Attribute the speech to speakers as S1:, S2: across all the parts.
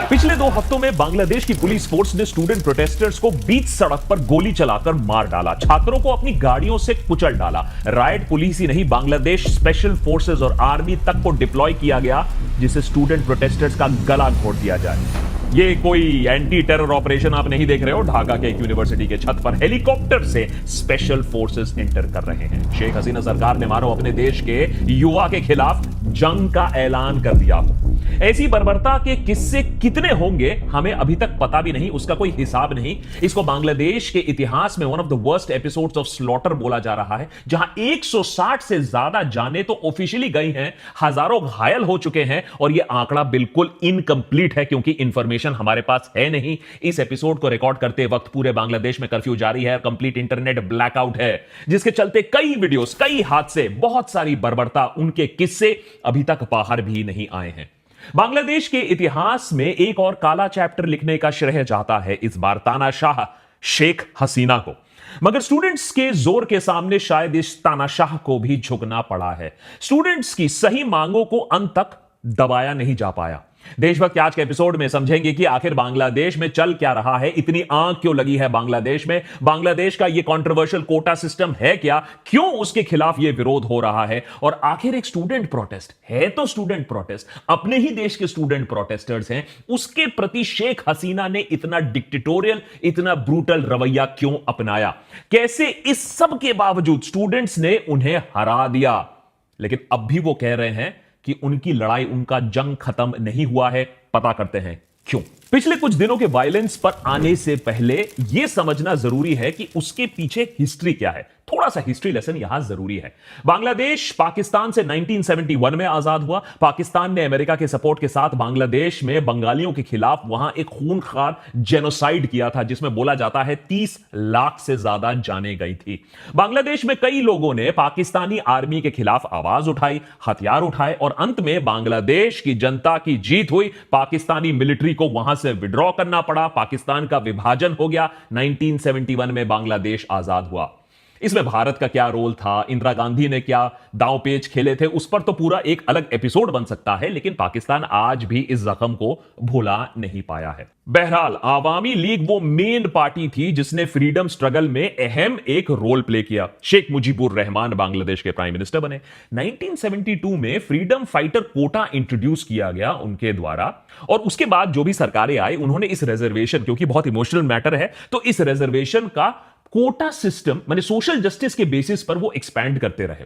S1: पिछले 2 हफ्तों में बांग्लादेश की पुलिस फोर्स ने स्टूडेंट प्रोटेस्टर्स को बीच सड़क पर गोली चलाकर मार डाला, छात्रों को अपनी गाड़ियों से कुचल डाला। राइट पुलिस ही नहीं, बांग्लादेश स्पेशल फोर्सेस और आर्मी तक को डिप्लॉय किया गया जिसे स्टूडेंट प्रोटेस्टर्स का गला घोट दिया जाए। ये कोई एंटी टेरर ऑपरेशन आप नहीं देख रहे हो। ढाका के एक यूनिवर्सिटी के छत पर हेलीकॉप्टर से स्पेशल फोर्सेस एंटर कर रहे हैं। शेख हसीना सरकार ने मानो अपने देश के युवा के खिलाफ जंग का ऐलान कर दिया हो। ऐसी बर्बरता के किस्से कितने होंगे हमें अभी तक पता भी नहीं, उसका कोई हिसाब नहीं। इसको बांग्लादेश के इतिहास में one of the worst episodes of slaughter बोला जा रहा है, जहां 160 से ज्यादा जाने तो ऑफिशियली गई हैं, हजारों घायल हो चुके हैं और यह आंकड़ा बिल्कुल इनकंप्लीट है क्योंकि इंफॉर्मेशन हमारे पास है नहीं। इस एपिसोड को रिकॉर्ड करते वक्त पूरे बांग्लादेश में कर्फ्यू जारी है, कंप्लीट इंटरनेट ब्लैकआउट है, जिसके चलते कई वीडियोस, कई हादसे, बहुत सारी बर्बरता, उनके किस्से अभी तक बाहर भी नहीं आए हैं। बांग्लादेश के इतिहास में एक और काला चैप्टर लिखने का श्रेय जाता है इस बार तानाशाह शेख हसीना को, मगर स्टूडेंट्स के जोर के सामने शायद इस तानाशाह को भी झुकना पड़ा है। स्टूडेंट्स की सही मांगों को अंत तक दबाया नहीं जा पाया। देशभक्त आज के एपिसोड में समझेंगे कि आखिर बांग्लादेश में चल क्या रहा है, इतनी आंख क्यों लगी है बांग्लादेश में, बांग्लादेश का यह कंट्रोवर्शियल कोटा सिस्टम है क्या, क्यों उसके खिलाफ यह विरोध हो रहा है, और आखिर एक स्टूडेंट प्रोटेस्ट है तो स्टूडेंट प्रोटेस्ट, अपने ही देश के स्टूडेंट प्रोटेस्टर्स हैं, उसके प्रति शेख हसीना ने इतना डिक्टेटोरियल, इतना ब्रूटल रवैया क्यों अपनाया, कैसे इस सब के बावजूद स्टूडेंट्स ने उन्हें हरा दिया। लेकिन अब भी वो कह रहे हैं कि उनकी लड़ाई, उनका जंग खत्म नहीं हुआ है। पता करते हैं क्यों। पिछले कुछ दिनों के वायलेंस पर आने से पहले यह समझना जरूरी है कि उसके पीछे हिस्ट्री क्या है। थोड़ा सा हिस्ट्री लेसन यहां जरूरी है। बांग्लादेश पाकिस्तान से 1971 में आजाद हुआ। पाकिस्तान ने अमेरिका के सपोर्ट के साथ बांग्लादेश में बंगालियों के खिलाफ वहां एक खूनखार जेनोसाइड किया था, जिसमें बोला जाता है 30 लाख से ज्यादा जाने गई थी। बांग्लादेश में कई लोगों ने पाकिस्तानी आर्मी के खिलाफ आवाज उठाई, हथियार उठाए और अंत में बांग्लादेश की जनता की जीत हुई। पाकिस्तानी मिलिट्री को वहां से विड्रॉ करना पड़ा, पाकिस्तान का विभाजन हो गया। 1971 में बांग्लादेश आजाद हुआ। इसमें भारत का क्या रोल था, इंदिरा गांधी ने क्या दांव पेच खेले थे, उस पर तो पूरा एक अलग एपिसोड बन सकता है, लेकिन पाकिस्तान आज भी इस जख्म को भुला नहीं पाया है। बहरहाल आवामी लीग वो मेन पार्टी थी जिसने फ्रीडम स्ट्रगल में अहम एक रोल प्ले किया। शेख मुजीबुर रहमान बांग्लादेश के प्राइम मिनिस्टर बने। 1972 में फ्रीडम फाइटर कोटा इंट्रोड्यूस किया गया उनके द्वारा, और उसके बाद जो भी सरकारें आई उन्होंने इस रिजर्वेशन, क्योंकि बहुत इमोशनल मैटर है, तो इस रिजर्वेशन का कोटा सिस्टम माने सोशल जस्टिस के बेसिस पर वो एक्सपैंड करते रहे।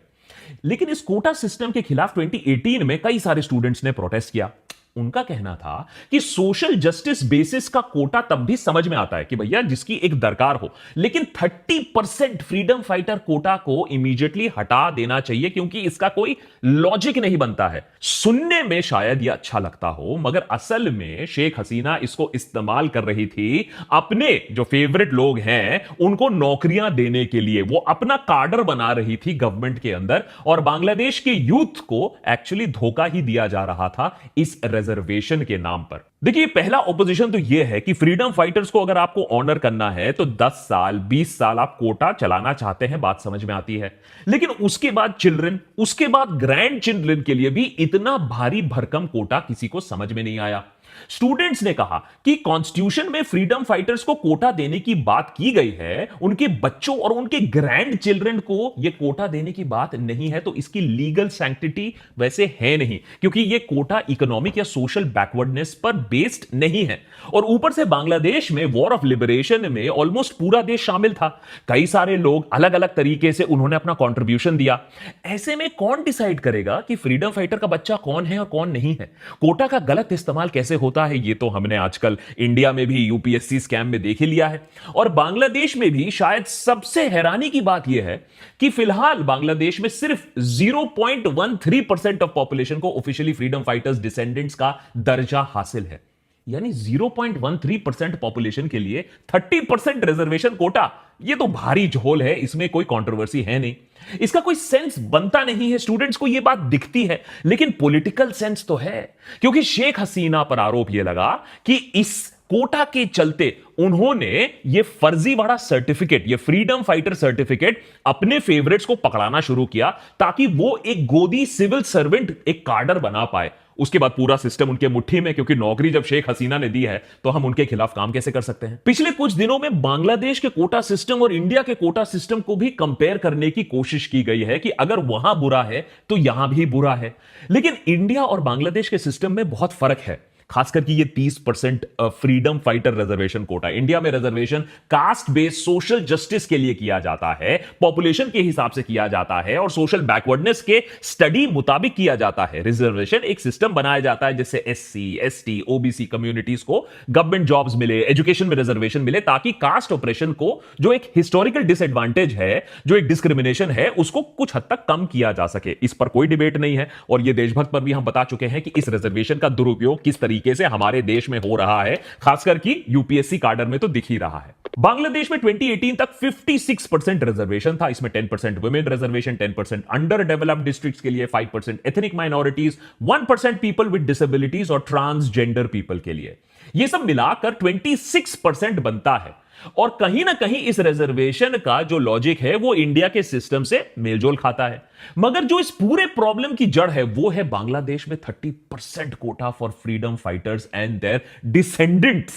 S1: लेकिन इस कोटा सिस्टम के खिलाफ 2018 में कई सारे स्टूडेंट्स ने प्रोटेस्ट किया। उनका कहना था कि सोशल जस्टिस बेसिस का कोटा तब भी समझ में आता है कि भैया जिसकी एक दरकार हो, लेकिन 30% फ्रीडम फाइटर कोटा को इमीडिएटली हटा देना चाहिए क्योंकि इसका कोई लॉजिक नहीं बनता है। सुनने में शायद यह अच्छा लगता हो, मगर असल में शेख हसीना इसको इस्तेमाल कर रही थी अपने जो फेवरेट लोग हैं उनको नौकरियां देने के लिए। वो अपना कार्डर बना रही थी गवर्नमेंट के अंदर, और बांग्लादेश के यूथ को एक्चुअली धोखा ही दिया जा रहा था इस रिजर्वेशन के नाम पर। देखिए, पहला ऑपोजिशन तो यह है कि फ्रीडम फाइटर्स को अगर आपको ऑनर करना है तो 10 साल 20 साल आप कोटा चलाना चाहते हैं, बात समझ में आती है। लेकिन उसके बाद चिल्ड्रन, उसके बाद ग्रैंड चिल्ड्रन के लिए भी इतना भारी भरकम कोटा किसी को समझ में नहीं आया। स्टूडेंट्स ने कहा कि कॉन्स्टिट्यूशन में फ्रीडम फाइटर्स को कोटा देने की बात की गई है, उनके बच्चों और उनके ग्रैंड चिल्ड्रन को यह कोटा देने की बात नहीं है, तो इसकी लीगल सैंक्टिटी वैसे है नहीं, क्योंकि यह कोटा इकोनॉमिक या सोशल बैकवर्डनेस पर बेस्ड नहीं है। और ऊपर से बांग्लादेश में वॉर ऑफ लिबरेशन में ऑलमोस्ट पूरा देश शामिल था। कई सारे लोग अलग अलग तरीके से उन्होंने अपना कॉन्ट्रीब्यूशन दिया। ऐसे में कौन डिसाइड करेगा कि फ्रीडम फाइटर का बच्चा कौन है और कौन नहीं है? कोटा का गलत इस्तेमाल कैसे होता है ये तो हमने आजकल इंडिया में भी यूपीएससी स्कैम में देख ही लिया है। और बांग्लादेश में भी शायद सबसे हैरानी की बात यह है कि फिलहाल बांग्लादेश में सिर्फ 0.13% ऑफ पॉपुलेशन को ऑफिशियली फ्रीडम फाइटर्स डिसेंडेंट्स का दर्जा हासिल है। यानी 0.13% पॉपुलेशन के लिए 30% रिजर्वेशन कोटा, यह तो भारी झोल है, इसमें कोई कंट्रोवर्सी है नहीं। इसका कोई सेंस बनता नहीं है, स्टूडेंट्स को यह बात दिखती है, लेकिन पॉलिटिकल सेंस तो है, क्योंकि शेख हसीना पर आरोप यह लगा कि इस कोटा के चलते उन्होंने ये फर्जीवाड़ा सर्टिफिकेट, ये फ्रीडम फाइटर सर्टिफिकेट अपने फेवरेट्स को पकड़ाना शुरू किया ताकि वो एक गोदी सिविल सर्वेंट, एक कार्डर बना पाए। उसके बाद पूरा सिस्टम उनके मुट्ठी में, क्योंकि नौकरी जब शेख हसीना ने दी है तो हम उनके खिलाफ काम कैसे कर सकते हैं। पिछले कुछ दिनों में बांग्लादेश के कोटा सिस्टम और इंडिया के कोटा सिस्टम को भी कंपेयर करने की कोशिश की गई है कि अगर वहां बुरा है तो यहां भी बुरा है। लेकिन इंडिया और बांग्लादेश के सिस्टम में बहुत फर्क है, खासकर कि ये 30% freedom fighter reservation quota. India में reservation caste based social justice के लिए किया जाता है, पॉपुलेशन के हिसाब से किया जाता है और सोशल बैकवर्डनेस के स्टडी मुताबिक किया जाता है। रिजर्वेशन एक सिस्टम बनाया जाता है जिससे एससी, एसटी, ओबीसी कम्युनिटीज को गवर्नमेंट जॉब्स मिले, एजुकेशन में रिजर्वेशन मिले, ताकि कास्ट ऑपरेशन को, जो एक हिस्टोरिकल डिसएडवांटेज है, जो एक डिस्क्रिमिनेशन है, उसको कुछ हद तक कम किया जा सके। इस पर कोई डिबेट नहीं है और यह देशभक्त पर भी हम बता चुके हैं कि इस रिजर्वेशन का दुरुपयोग किस तरीके से हमारे देश में हो रहा है, खासकर कि यूपीएससी कार्डर में तो दिख ही रहा है। बांग्लादेश में 2018 तक 56% रिजर्वेशन था। इसमें 10% women reservation, 10% under developed districts के लिए, 5% ethnic minorities, 1% people with disabilities और ट्रांसजेंडर पीपल के लिए। यह सब मिलाकर 26% बनता है। और कहीं ना कहीं इस रिजर्वेशन का जो लॉजिक है वो इंडिया के सिस्टम से मेलजोल खाता है। मगर जो इस पूरे प्रॉब्लम की जड़ है वो है बांग्लादेश में 30% quota for freedom fighters and their descendants.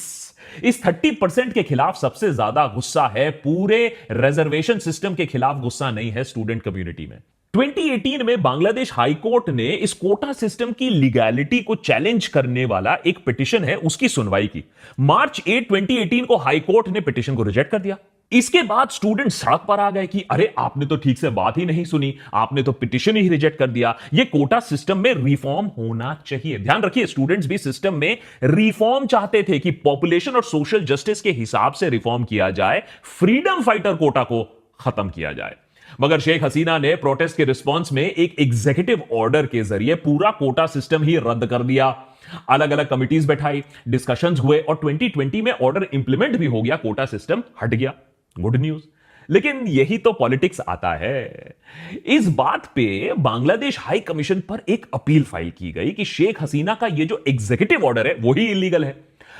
S1: इस 30% के खिलाफ सबसे ज्यादा गुस्सा है, पूरे रिजर्वेशन सिस्टम के खिलाफ गुस्सा नहीं है स्टूडेंट कम्युनिटी में। 2018 में बांग्लादेश हाई कोर्ट ने इस कोटा सिस्टम की लीगैलिटी को चैलेंज करने वाला एक पिटीशन है, उसकी सुनवाई की। मार्च 8, 2018 को हाई कोर्ट ने पिटीशन को रिजेक्ट कर दिया। इसके बाद स्टूडेंट सड़क पर आ गए कि अरे आपने तो ठीक से बात ही नहीं सुनी, आपने तो पिटीशन ही रिजेक्ट कर दिया, ये कोटा सिस्टम में रिफॉर्म होना चाहिए। ध्यान रखिए, स्टूडेंट्स भी सिस्टम में रिफॉर्म चाहते थे कि पॉपुलेशन और सोशल जस्टिस के हिसाब से रिफॉर्म किया जाए, फ्रीडम फाइटर कोटा को खत्म किया जाए। मगर शेख हसीना ने प्रोटेस्ट के रिस्पॉन्स में एक एग्जीक्यूटिव ऑर्डर के जरिए पूरा कोटा सिस्टम ही रद्द कर दिया। अलग अलग कमिटीज बैठाई, डिस्कशंस हुए और 2020 में ऑर्डर इंप्लीमेंट भी हो गया, कोटा सिस्टम हट गया। Good news. लेकिन यही तो पॉलिटिक्स आता है। इस बात पे बांग्लादेश हाई कमीशन पर एक अपील फाइल की गई कि शेख हसीना का ये जो एग्जीक्यूटिव ऑर्डर है वो ही इलीगल है।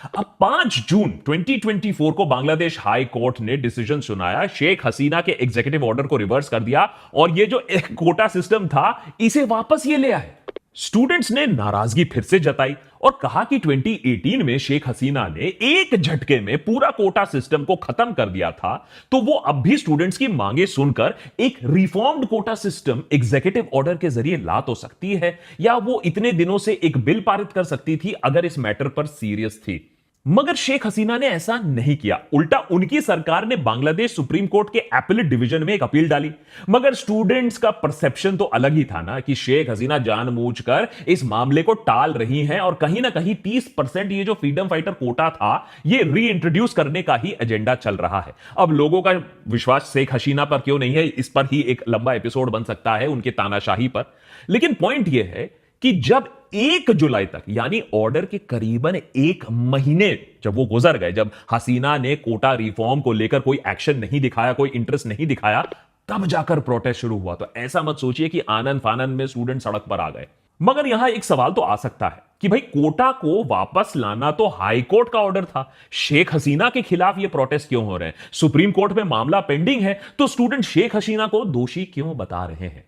S1: अब 5 जून 2024 को बांग्लादेश हाई कोर्ट ने डिसीजन सुनाया, शेख हसीना के एग्जीक्यूटिव ऑर्डर को रिवर्स कर दिया और ये जो एक कोटा सिस्टम था इसे वापस ये ले आए। स्टूडेंट्स ने नाराजगी फिर से जताई और कहा कि 2018 में शेख हसीना ने एक झटके में पूरा कोटा सिस्टम को खत्म कर दिया था, तो वो अब भी स्टूडेंट्स की मांगे सुनकर एक reformed quota system executive order के जरिए ला तो सकती है, या वो इतने दिनों से एक बिल पारित कर सकती थी अगर इस मैटर पर सीरियस थी। मगर शेख हसीना ने ऐसा नहीं किया। उल्टा उनकी सरकार ने बांग्लादेश सुप्रीम कोर्ट के अपीलेट डिवीजन में एक अपील डाली। मगर स्टूडेंट्स का परसेप्शन तो अलग ही था ना, कि शेख हसीना जानबूझकर इस मामले को टाल रही हैं और कहीं ना कहीं 30% ये जो फ्रीडम फाइटर कोटा था ये री इंट्रोड्यूस करने का ही एजेंडा चल रहा है। अब लोगों का विश्वास शेख हसीना पर क्यों नहीं है, इस पर ही एक लंबा एपिसोड बन सकता है, उनके तानाशाही पर। लेकिन पॉइंट यह है कि जब 1 जुलाई तक, यानी ऑर्डर के करीबन 1 महीने जब वो गुजर गए, जब हसीना ने कोटा रिफॉर्म को लेकर कोई एक्शन नहीं दिखाया, कोई इंटरेस्ट नहीं दिखाया, तब जाकर प्रोटेस्ट शुरू हुआ। तो ऐसा मत सोचिए कि आनन फानन में स्टूडेंट सड़क पर आ गए। मगर यहां एक सवाल तो आ सकता है कि भाई कोटा को वापस लाना तो हाई कोर्ट का ऑर्डर था, शेख हसीना के खिलाफ ये प्रोटेस्ट क्यों हो रहे हैं? सुप्रीम कोर्ट में मामला पेंडिंग है, तो स्टूडेंट शेख हसीना को दोषी क्यों बता रहे हैं?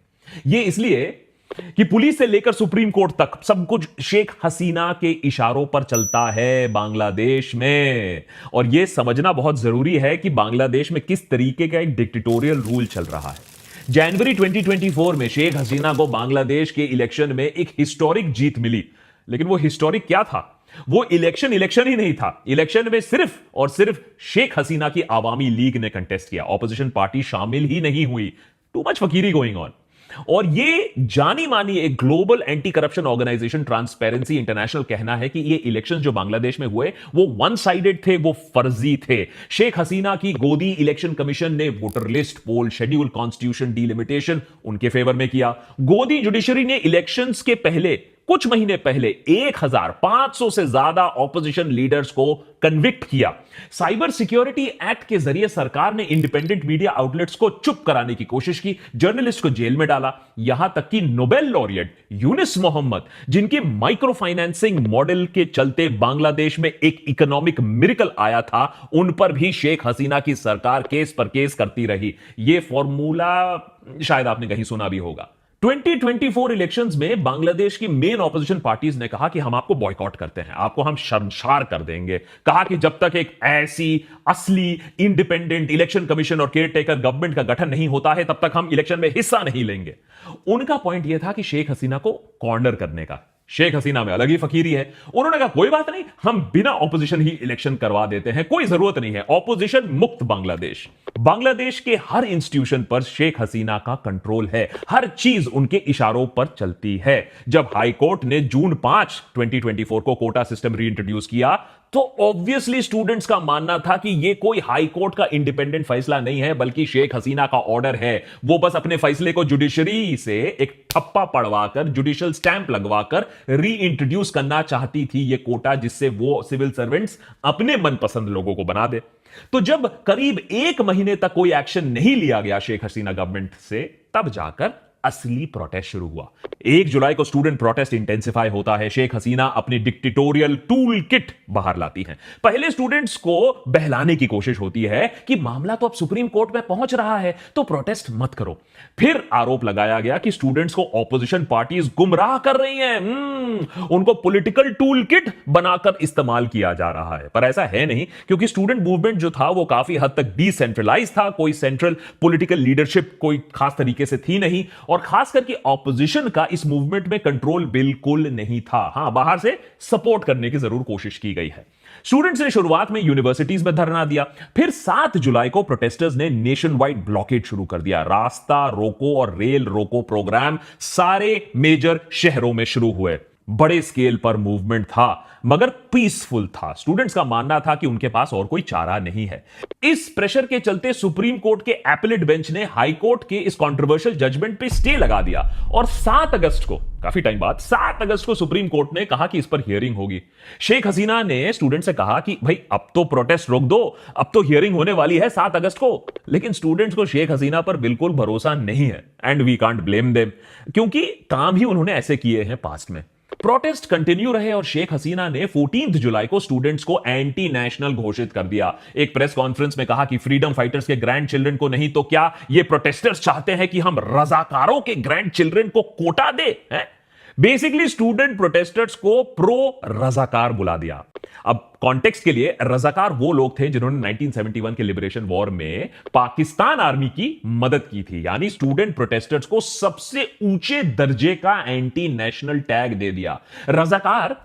S1: ये इसलिए कि पुलिस से लेकर सुप्रीम कोर्ट तक सब कुछ शेख हसीना के इशारों पर चलता है बांग्लादेश में। और यह समझना बहुत जरूरी है कि बांग्लादेश में किस तरीके का एक डिक्टेटोरियल रूल चल रहा है। जनवरी 2024 में शेख हसीना को बांग्लादेश के इलेक्शन में एक हिस्टोरिक जीत मिली। लेकिन वो हिस्टोरिक क्या था? वो इलेक्शन ही नहीं था। इलेक्शन में सिर्फ और सिर्फ शेख हसीना की आवामी लीग ने कंटेस्ट किया, ऑपोजिशन पार्टी शामिल ही नहीं हुई। Too much fakery going on. और ये जानी मानी एक global anti corruption organisation Transparency International कहना है कि ये इलेक्शंस जो बांग्लादेश में हुए वो वन साइडेड थे, वो फर्जी थे। शेख हसीना की गोदी इलेक्शन कमीशन ने वोटर लिस्ट, पोल, शेड्यूल, कॉन्स्टिट्यूशन, डिलिमिटेशन उनके फेवर में किया। गोदी जुडिशरी ने इलेक्शंस के पहले कुछ महीने पहले 1500 से ज्यादा ऑपोजिशन लीडर्स को कन्विक्ट किया। साइबर सिक्योरिटी एक्ट के जरिए सरकार ने इंडिपेंडेंट मीडिया आउटलेट्स को चुप कराने की कोशिश की, जर्नलिस्ट को जेल में डाला। यहां तक कि नोबेल लॉरिएट यूनिस मोहम्मद, जिनके माइक्रो फाइनेंसिंग मॉडल के चलते बांग्लादेश में एक इकोनॉमिक मिरेकल आया था, उन पर भी शेख हसीना की सरकार केस पर केस करती रही। यह फॉर्मूला शायद आपने कहीं सुना भी होगा। 2024 इलेक्शंस में बांग्लादेश की मेन ऑपोजिशन पार्टीज ने कहा कि हम आपको बॉयकॉट करते हैं, आपको हम शर्मसार कर देंगे। कहा कि जब तक एक ऐसी असली इंडिपेंडेंट इलेक्शन कमीशन और केयरटेकर गवर्नमेंट का गठन नहीं होता है, तब तक हम इलेक्शन में हिस्सा नहीं लेंगे। उनका पॉइंट यह था कि शेख हसीना को कॉर्नर करने का। शेख हसीना में अलग ही फकीरी है। उन्होंने कहा कोई बात नहीं, हम बिना ऑपोजिशन ही इलेक्शन करवा देते हैं, कोई जरूरत नहीं है, ऑपोजिशन मुक्त बांग्लादेश। बांग्लादेश के हर इंस्टीट्यूशन पर शेख हसीना का कंट्रोल है, हर चीज उनके इशारों पर चलती है। जब हाई कोर्ट ने जून 5, 2024 को कोटा सिस्टम रीइंट्रोड्यूस किया, तो ऑब्वियसली स्टूडेंट्स का मानना था कि यह कोई हाई कोर्ट का इंडिपेंडेंट फैसला नहीं है, बल्कि शेख हसीना का ऑर्डर है। वो बस अपने फैसले को जुडिशरी से एक ठप्पा पड़वाकर, जुडिशियल स्टैंप लगवाकर री इंट्रोड्यूस करना चाहती थी ये कोटा, जिससे वो सिविल सर्वेंट्स अपने मनपसंद लोगों को बना दे। तो जब करीब 1 महीने तक कोई एक्शन नहीं लिया गया शेख हसीना गवर्नमेंट से, तब जाकर असली प्रोटेस्ट शुरू हुआ। 1 जुलाई को स्टूडेंट प्रोटेस्ट इंटेंसिफाई होता है। शेख हसीना अपनी डिक्टेटोरियल टूल किट बाहर लाती हैं। पहले स्टूडेंट्स को बहलाने की कोशिश होती है कि मामला तो अब सुप्रीम कोर्ट में पहुंच रहा है, तो प्रोटेस्ट मत करो। फिर आरोप लगाया गया कि स्टूडेंट्स को ऑपोजिशन पार्टीज गुमराह कर रही हैं, उनको पॉलिटिकल टूल किट बनाकर इस्तेमाल किया जा रहा है। पर ऐसा है नहीं, क्योंकि स्टूडेंट मूवमेंट जो था वो काफी हद तक डिसेंट्रलाइज था। कोई सेंट्रल पॉलिटिकल लीडरशिप कोई खास तरीके से थी नहीं, और खास करके ऑपोजिशन का इस मूवमेंट में कंट्रोल बिल्कुल नहीं था। हां, बाहर से सपोर्ट करने की जरूर कोशिश की गई है। स्टूडेंट्स ने शुरुआत में यूनिवर्सिटीज में धरना दिया। फिर 7 जुलाई को प्रोटेस्टर्स ने नेशन वाइड ब्लॉकेड शुरू कर दिया। रास्ता रोको और रेल रोको प्रोग्राम सारे मेजर शहरों में शुरू हुए। बड़े स्केल पर मूवमेंट था, मगर पीसफुल था। स्टूडेंट्स का मानना था कि उनके पास और कोई चारा नहीं है। इस प्रेशर के चलते सुप्रीम कोर्ट के एपेलेट बेंच ने हाई कोर्ट के इस कंट्रोवर्शियल जजमेंट पे स्टे लगा दिया, और 7 अगस्त को, काफी टाइम बाद, 7 अगस्त को सुप्रीम कोर्ट ने कहा कि इस पर हियरिंग होगी। शेख हसीना ने स्टूडेंट से कहा कि भाई अब तो प्रोटेस्ट रोक दो, अब तो हियरिंग होने वाली है 7 अगस्त को। लेकिन स्टूडेंट्स को शेख हसीना पर बिल्कुल भरोसा नहीं है, and we can't blame them, क्योंकि काम ही उन्होंने ऐसे किए हैं पास्ट में। प्रोटेस्ट कंटिन्यू रहे और शेख हसीना ने 14 जुलाई को स्टूडेंट्स को एंटी नेशनल घोषित कर दिया। एक प्रेस कॉन्फ्रेंस में कहा कि फ्रीडम फाइटर्स के ग्रैंड चिल्ड्रन को नहीं तो क्या ये प्रोटेस्टर्स चाहते हैं कि हम रजाकारों के ग्रैंड चिल्ड्रन को कोटा दे? बेसिकली स्टूडेंट प्रोटेस्टर्स को प्रो रजाकार बुला दिया। अब कॉन्टेक्स्ट के लिए, रजाकार वो लोग थे जिन्होंने 1971 के लिबरेशन वॉर में पाकिस्तान आर्मी की मदद की थी। यानी स्टूडेंट प्रोटेस्टर्स को सबसे ऊंचे दर्जे का एंटी नेशनल टैग दे दिया। रजाकार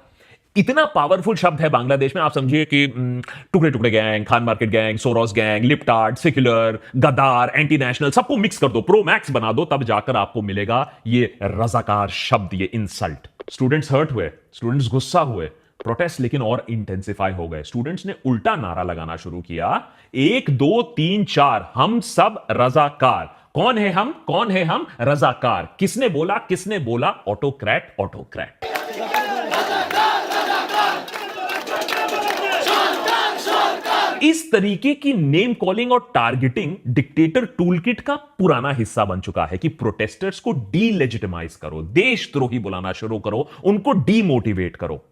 S1: इतना पावरफुल शब्द है बांग्लादेश में, आप समझिए कि टुकड़े टुकड़े gang, Khan market gang, Soros gang, libtard, secular, गद्दार, एंटी नेशनल, सबको मिक्स कर दो, प्रो मैक्स बना दो, तब जाकर आपको मिलेगा ये रजाकार शब्द, ये इंसल्ट। स्टूडेंट्स हर्ट हुए, स्टूडेंट्स गुस्सा हुए, प्रोटेस्ट लेकिन और इंटेंसिफाई हो गए। स्टूडेंट्स ने उल्टा नारा लगाना शुरू किया, 1 2 3 4, हम सब रजाकार। कौन है हम? कौन है हम? रजाकार। किसने बोला? किसने बोला? Autocrat, autocrat. इस तरीके की नेम कॉलिंग और टारगेटिंग डिक्टेटर टूलकिट का पुराना हिस्सा बन चुका है कि प्रोटेस्टर्स को डीलेजिटिमाइज करो, देशद्रोही बुलाना शुरू करो, उनको डीमोटिवेट करो।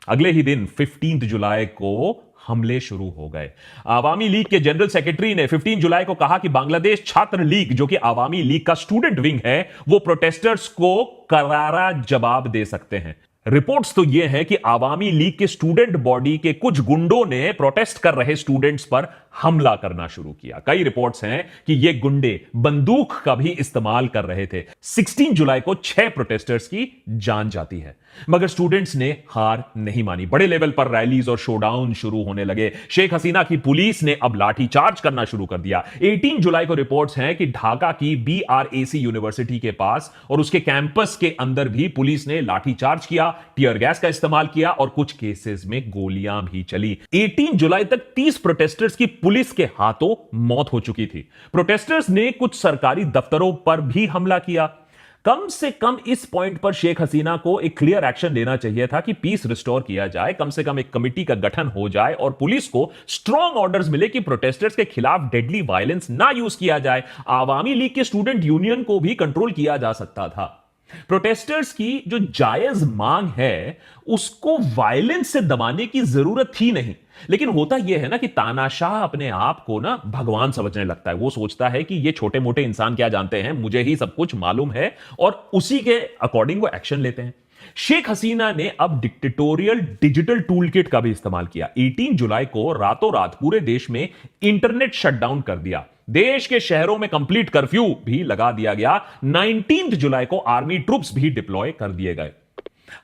S1: अगले ही दिन 15 जुलाई को हमले शुरू हो गए। आवामी लीग के जनरल सेक्रेटरी ने 15 जुलाई को कहा कि बांग्लादेश छात्र लीग, जो कि आवामी लीग का स्टूडेंट विंग है, वो प्रोटेस्टर्स को करारा जवाब दे सकते हैं। रिपोर्ट्स तो यह है कि आवामी लीग के स्टूडेंट बॉडी के कुछ गुंडों ने प्रोटेस्ट कर रहे स्टूडेंट्स पर हमला करना शुरू किया। कई रिपोर्ट्स हैं कि ये गुंडे बंदूक का भी इस्तेमाल कर रहे थे। 16 जुलाई को 6 प्रोटेस्टर्स की जान जाती है, मगर स्टूडेंट्स ने हार नहीं मानी। बड़े लेवल पर रैलीज और शोडाउन शुरू होने लगे। शेख हसीना की पुलिस ने अब लाठीचार्ज करना शुरू कर दिया। 18 जुलाई को रिपोर्ट्स हैं कि ढाका की BRAC यूनिवर्सिटी के पास और उसके कैंपस के अंदर भी पुलिस ने लाठीचार्ज किया, टियर गैस का इस्तेमाल किया और कुछ केसेस में गोलियां भी चली। 18 जुलाई तक 30 प्रोटेस्टर्स की पुलिस के हाथों मौत हो चुकी थी। प्रोटेस्टर्स ने कुछ सरकारी दफ्तरों पर भी हमला किया। कम से कम इस पॉइंट पर शेख हसीना को एक क्लियर एक्शन लेना चाहिए था कि पीस रिस्टोर किया जाए, कम से कम एक कमिटी का गठन हो जाए और पुलिस को स्ट्रॉन्ग ऑर्डर्स मिले कि प्रोटेस्टर्स के खिलाफ डेडली वायलेंस ना यूज किया जाए। आवामी लीग के स्टूडेंट यूनियन को भी कंट्रोल किया जा सकता था। प्रोटेस्टर्स की जो जायज मांग है उसको वायलेंस से दबाने की जरूरत थी नहीं। लेकिन होता यह है ना कि तानाशाह अपने आप को ना भगवान समझने लगता है। वो सोचता है कि ये छोटे मोटे इंसान क्या जानते हैं, मुझे ही सब कुछ मालूम है, और उसी के अकॉर्डिंग वो एक्शन लेते हैं। शेख हसीना ने अब डिक्टेटोरियल डिजिटल टूल किट का भी इस्तेमाल किया। 18 जुलाई को रातों रात पूरे देश में इंटरनेट शटडाउन कर दिया। देश के शहरों में कंप्लीट कर्फ्यू भी लगा दिया गया। 19 जुलाई को आर्मी ट्रूप्स भी डिप्लॉय कर दिए गए।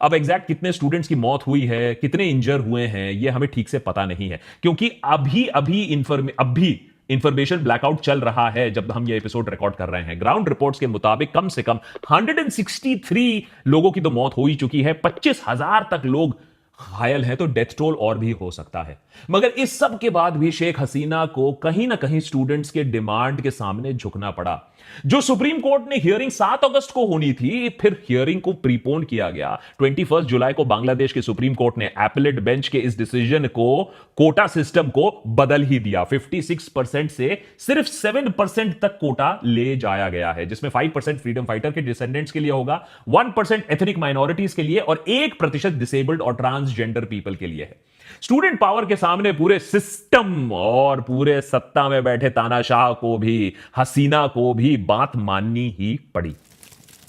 S1: अब एग्जैक्ट कितने स्टूडेंट्स की मौत हुई है, कितने इंजर हुए हैं, यह हमें ठीक से पता नहीं है, क्योंकि अभी इंफॉर्मेशन ब्लैकआउट चल रहा है जब हम ये एपिसोड रिकॉर्ड कर रहे हैं। ग्राउंड रिपोर्ट्स के मुताबिक कम से कम 163 लोगों की तो मौत हो ही चुकी है, 25,000 तक लोग घायल हैं, तो डेथ टोल और भी हो सकता है। मगर इस सब के बाद भी शेख हसीना को कहीं ना कहीं स्टूडेंट्स के डिमांड के सामने झुकना पड़ा। जो सुप्रीम कोर्ट ने हियरिंग 7 अगस्त को होनी थी, फिर हियरिंग को प्रीपोन किया गया। 21 जुलाई को बांग्लादेश के सुप्रीम कोर्ट ने एपेलेट बेंच के इस डिसीजन को, कोटा सिस्टम को बदल ही दिया। 56% से सिर्फ 7% तक कोटा ले जाया गया है, जिसमें 5% फ्रीडम फाइटर के डिसेंडेंट्स के लिए होगा, 1% एथनिक माइनॉरिटीज के लिए और 1% डिसेबल्ड और ट्रांसजेंडर पीपल के लिए है। स्टूडेंट पावर के सामने पूरे सिस्टम और पूरे सत्ता में बैठे तानाशाह को भी, हसीना को भी बात माननी ही पड़ी।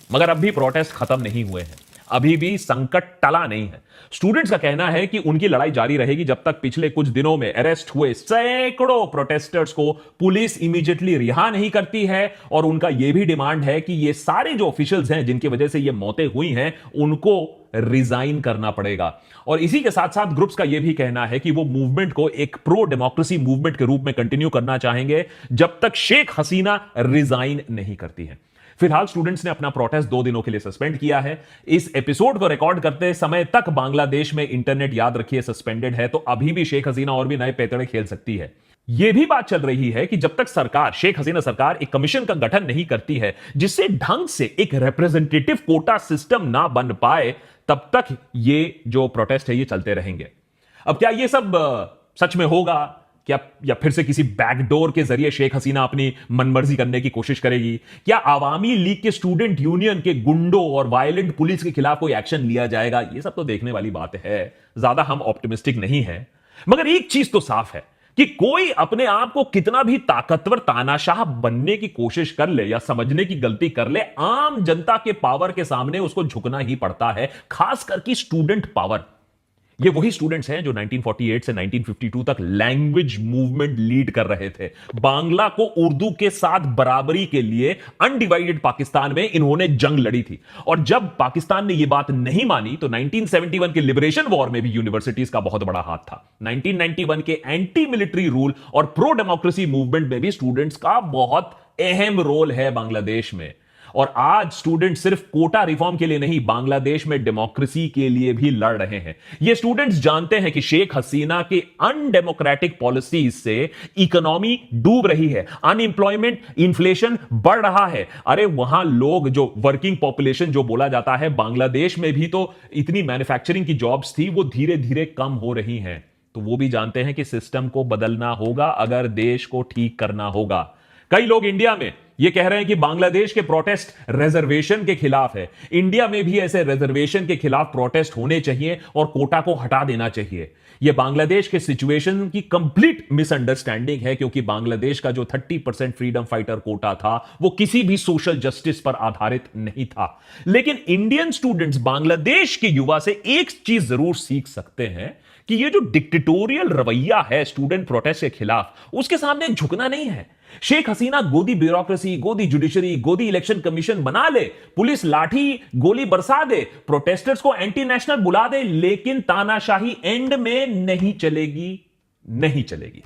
S1: मगर अब भी प्रोटेस्ट खत्म नहीं हुए हैं, अभी भी संकट टला नहीं है। स्टूडेंट्स का कहना है कि उनकी लड़ाई जारी रहेगी जब तक पिछले कुछ दिनों में अरेस्ट हुए सैकड़ों प्रोटेस्टर्स को पुलिस इमीडिएटली रिहा नहीं करती है। और उनका यह भी डिमांड है कि ये सारे जो ऑफिशियल्स हैं जिनकी वजह से ये मौतें हुई हैं, उनको रिजाइन करना पड़ेगा। और इसी के साथ साथ ग्रुप्स का यह भी कहना है कि वो मूवमेंट को एक प्रो डेमोक्रेसी मूवमेंट के रूप में कंटिन्यू करना चाहेंगे जब तक शेख हसीना रिजाइन नहीं करती है। फिलहाल स्टूडेंट्स ने अपना प्रोटेस्ट 2 दिनों के लिए सस्पेंड किया है। इस एपिसोड को रिकॉर्ड करते समय तक बांग्लादेश में इंटरनेट, याद रखिए, सस्पेंडेड है, तो अभी भी शेख हसीना और भी नए पैतरे खेल सकती है। यह भी बात चल रही है कि जब तक सरकार, शेख हसीना सरकार, एक कमीशन का गठन नहीं करती है जिससे ढंग से एक रिप्रेजेंटेटिव कोटा सिस्टम ना बन पाए, तब तक ये जो प्रोटेस्ट है ये चलते रहेंगे। अब क्या ये सब सच में होगा क्या, या फिर से किसी बैकडोर के जरिए शेख हसीना अपनी मनमर्जी करने की कोशिश करेगी? क्या आवामी लीग के स्टूडेंट यूनियन के गुंडों और वायलेंट पुलिस के खिलाफ कोई एक्शन लिया जाएगा? ये सब तो देखने वाली बात है, ज्यादा हम ऑप्टिमिस्टिक नहीं है। मगर एक चीज तो साफ है कि कोई अपने आप को कितना भी ताकतवर तानाशाह बनने की कोशिश कर ले या समझने की गलती कर ले, आम जनता के पावर के सामने उसको झुकना ही पड़ता है, खास करके स्टूडेंट पावर। ये वही स्टूडेंट्स हैं जो 1948 से 1952 तक लैंग्वेज मूवमेंट लीड कर रहे थे। बांग्ला को उर्दू के साथ बराबरी के लिए अनडिवाइडेड पाकिस्तान में इन्होंने जंग लड़ी थी। और जब पाकिस्तान ने यह बात नहीं मानी तो 1971 के लिबरेशन वॉर में भी यूनिवर्सिटीज का बहुत बड़ा हाथ था। 1991 के एंटी मिलिट्री रूल और प्रो डेमोक्रेसी मूवमेंट में भी स्टूडेंट्स का बहुत अहम रोल है बांग्लादेश में। और आज स्टूडेंट सिर्फ कोटा रिफॉर्म के लिए नहीं, बांग्लादेश में डेमोक्रेसी के लिए भी लड़ रहे हैं। ये स्टूडेंट्स जानते हैं कि शेख हसीना के अनडेमोक्रेटिक पॉलिसीज से इकोनॉमी डूब रही है, अनएम्प्लॉयमेंट, इन्फ्लेशन बढ़ रहा है। अरे वहां लोग, जो वर्किंग पॉपुलेशन जो बोला जाता है, बांग्लादेश में भी तो इतनी मैन्युफैक्चरिंग की जॉब्स थी, वो धीरे धीरे कम हो रही हैं। तो वो भी जानते हैं कि सिस्टम को बदलना होगा अगर देश को ठीक करना होगा। कई लोग इंडिया में ये कह रहे हैं कि बांग्लादेश के प्रोटेस्ट रिजर्वेशन के खिलाफ है। इंडिया में भी ऐसे रिजर्वेशन के खिलाफ प्रोटेस्ट होने चाहिए और कोटा को हटा देना चाहिए। यह बांग्लादेश के सिचुएशन की कंप्लीट मिसअंडरस्टैंडिंग है, क्योंकि बांग्लादेश का जो 30% फ्रीडम फाइटर कोटा था वो किसी भी सोशल जस्टिस पर आधारित नहीं था। लेकिन इंडियन स्टूडेंट्स बांग्लादेश के युवा से एक चीज जरूर सीख सकते हैं कि ये जो डिक्टेटोरियल रवैया है स्टूडेंट प्रोटेस्ट के खिलाफ, उसके सामने झुकना नहीं है। शेख हसीना गोदी ब्यूरोक्रेसी, गोदी जुडिशरी, गोदी इलेक्शन कमीशन बना ले, पुलिस लाठी गोली बरसा दे, प्रोटेस्टर्स को एंटी नेशनल बुला दे, लेकिन तानाशाही एंड में नहीं चलेगी, नहीं चलेगी।